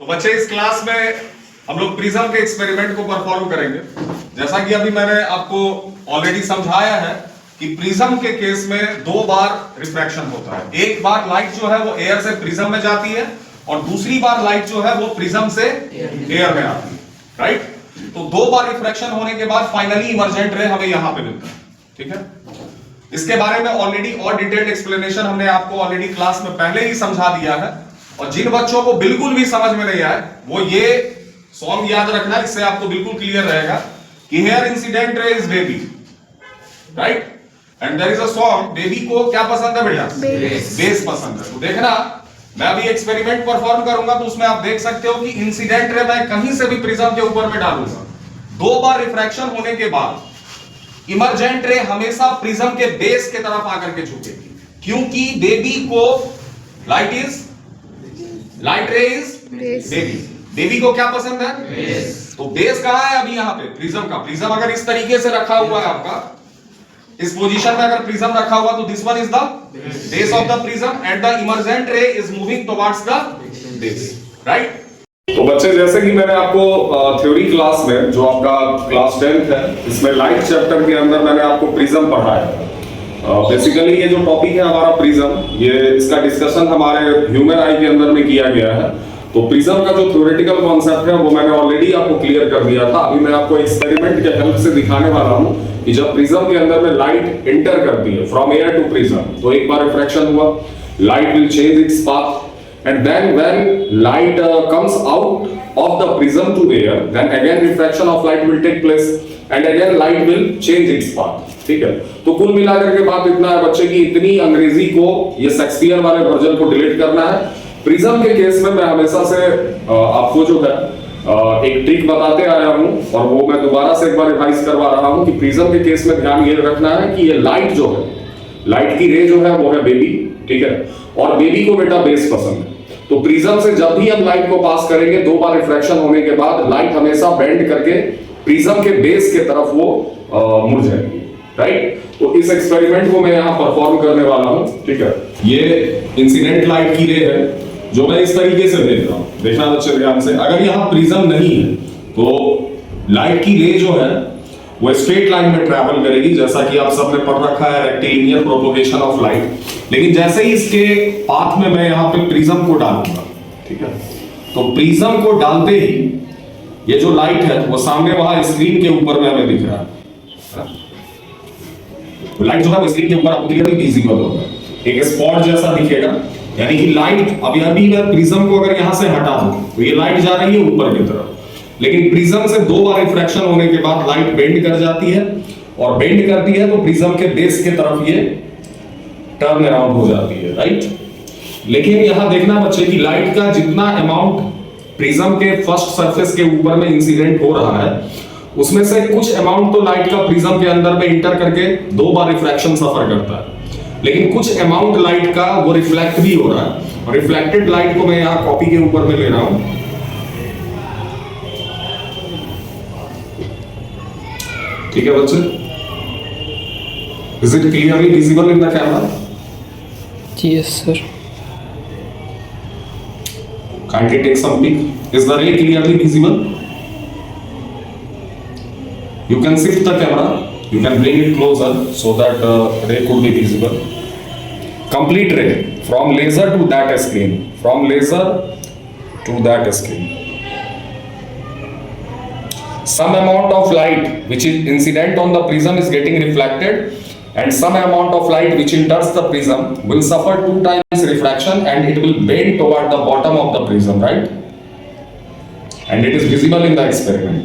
बच्चे इस क्लास में हम लोग प्रिज्म के एक्सपेरिमेंट को परफॉर्म करेंगे। जैसा कि अभी मैंने आपको ऑलरेडी समझाया है कि प्रिज्म के केस में दो बार रिफ्रैक्शन होता है। एक बार लाइट जो है वो एयर से प्रिज्म में जाती है और दूसरी बार लाइट जो है वो प्रिज्म से एयर में आती है, राइट। तो दो बार रिफ्रैक्शन होने के बाद फाइनली इमर्जेंट रे हमें यहां पे मिलता है, ठीक है। इसके बारे में ऑलरेडी और डिटेल्ड एक्सप्लेनेशन हमने आपको ऑलरेडी क्लास में पहले ही समझा दिया है। और जिन बच्चों को बिल्कुल भी समझ में नहीं आए वो ये सॉन्ग याद रखना, इससे आपको बिल्कुल क्लियर रहेगा कि here incident ray is baby, right. And there is a song, baby को क्या पसंद है बेटा? बेस पसंद है। तो देखना, मैं अभी एक्सपेरिमेंट परफॉर्म करूंगा तो उसमें आप देख सकते हो कि इंसिडेंट रे मैं कहीं से भी प्रिज्म के ऊपर में डालूंगा, दो बार रिफ्रैक्शन होने के बाद इमर्जेंट रे हमेशा प्रिज्म के बेस के तरफ आकर के झुकेगी, क्योंकि बेबी को लाइट रे इज बेबी को क्या पसंद है? बेस। तो बेस कहां है अभी? यहां पे प्रिज्म का। प्रिज्म अगर इस तरीके से रखा हुआ है आपका, इस पोजीशन में अगर प्रिज्म रखा हुआ तो this one is the base of the prism and the emergent रे is moving towards the base, right. तो बच्चे, जैसे कि मैंने आपको थ्योरी क्लास में, जो आपका क्लास 10th है, इसमें लाइट चैप्टर के अंदर मैंने आपको प्रिज्म पढ़ाया। बेसिकली ये जो टॉपिक है हमारा प्रिज्म, ये इसका डिस्कशन हमारे ह्यूमन आई के अंदर में किया गया है। तो प्रिज्म का जो थ्योरेटिकल कॉन्सेप्ट है वो मैंने ऑलरेडी आपको क्लियर कर दिया था। अभी मैं आपको एक्सपेरिमेंट के हेल्प से दिखाने वाला हूं कि जब प्रिज्म के अंदर में लाइट एंटर करती है फ्रॉम एयर टू प्रिज्म, तो एक बार रिफ्रैक्शन हुआ, light will change its path, and then when light comes out of the prism to air, then again refraction of light will take place and again light will change its path, ठीक है। तो कुल मिलाकर के बात इतना है बच्चे की इतनी अंग्रेजी को, ये शेक्सपियर वाले वर्जन को डिलीट करना है। प्रिज्म के केस में मैं हमेशा से आपको जो है एक ट्रिक बताते आया हूं और वो मैं दोबारा से एक बार रिवाइज करवा रहा हूं कि प्रिज्म के केस में ध्यान ये रखना है कि ये लाइट जो है, लाइट की रे जो है वो है बेबी, ठीक है, और बेबी को बेटा बेस पसंद है। तो प्रिज्म से जब भी हम लाइट को पास करेंगे, दो बार रिफ्रैक्शन होने के बाद लाइट हमेशा बेंड करके प्रिज्म के बेस के तरफ वो मुड़ जाएगी, राइट। तो इस एक्सपेरिमेंट को मैं यहां परफॉर्म करने वाला हूं, ठीक है। ये इंसिडेंट लाइट की रे है जो मैं इस तरीके से भेज रहा हूं। देखना बच्चे ध्यान से, अगर यहां प्रिज्म नहीं है तो लाइट की रे जो है वो स्ट्रेट लाइन में ट्रैवल करेगी, जैसा कि आप सबने पढ़ रखा है रेक्टिलिनियर प्रोपगेशन ऑफ लाइट। लेकिन जैसे ही इसके पाथ में मैं यहाँ पे प्रिज्म को डालूंगा, ठीक है, तो प्रिज्म को डालते ही ये जो लाइट है वो सामने वहां स्क्रीन के ऊपर में हमें दिख रहा है। लाइट जो है वो स्क्रीन के ऊपर आपको क्लियरली विजिबल होगा, एक स्पॉट जैसा दिखेगा। यानी कि लाइट, अभी मैं प्रिज्म को अगर यहां से हटा दूं तो ये लाइट जा रही है ऊपर की तरफ, लेकिन प्रिज्म से दो बार रिफ्रैक्शन होने के बाद लाइट बेंड कर जाती है, और बेंड करती है तो प्रिज्म के बेस के तरफ ये टर्न अराउंड हो जाती है, राइट। लेकिन यहां देखना बच्चे की लाइट का जितना अमाउंट प्रिज्म के फर्स्ट सरफेस के ऊपर में इंसिडेंट हो रहा है, उसमें से कुछ अमाउंट तो लाइट का प्रिज्म के अंदर में इंटर करके दो बार रिफ्रैक्शन सफर करता है, लेकिन कुछ अमाउंट लाइट का वो रिफ्लेक्ट भी हो रहा है। और रिफ्लेक्टेड लाइट को मैं यहां कॉपी के ऊपर में ले रहा हूं, ठीक है बच्चे। Is it clearly visible in the camera? Yes, sir. Kindly take some peek. Is the ray clearly visible? You can shift the camera. You can bring it closer so that ray could be visible. Complete ray from laser to that screen. From laser to that screen. Some amount of light which is incident on the prism is getting reflected, and some amount of light which enters the prism will suffer 2 times refraction and it will bend toward the bottom of the prism, right? And it is visible in the experiment.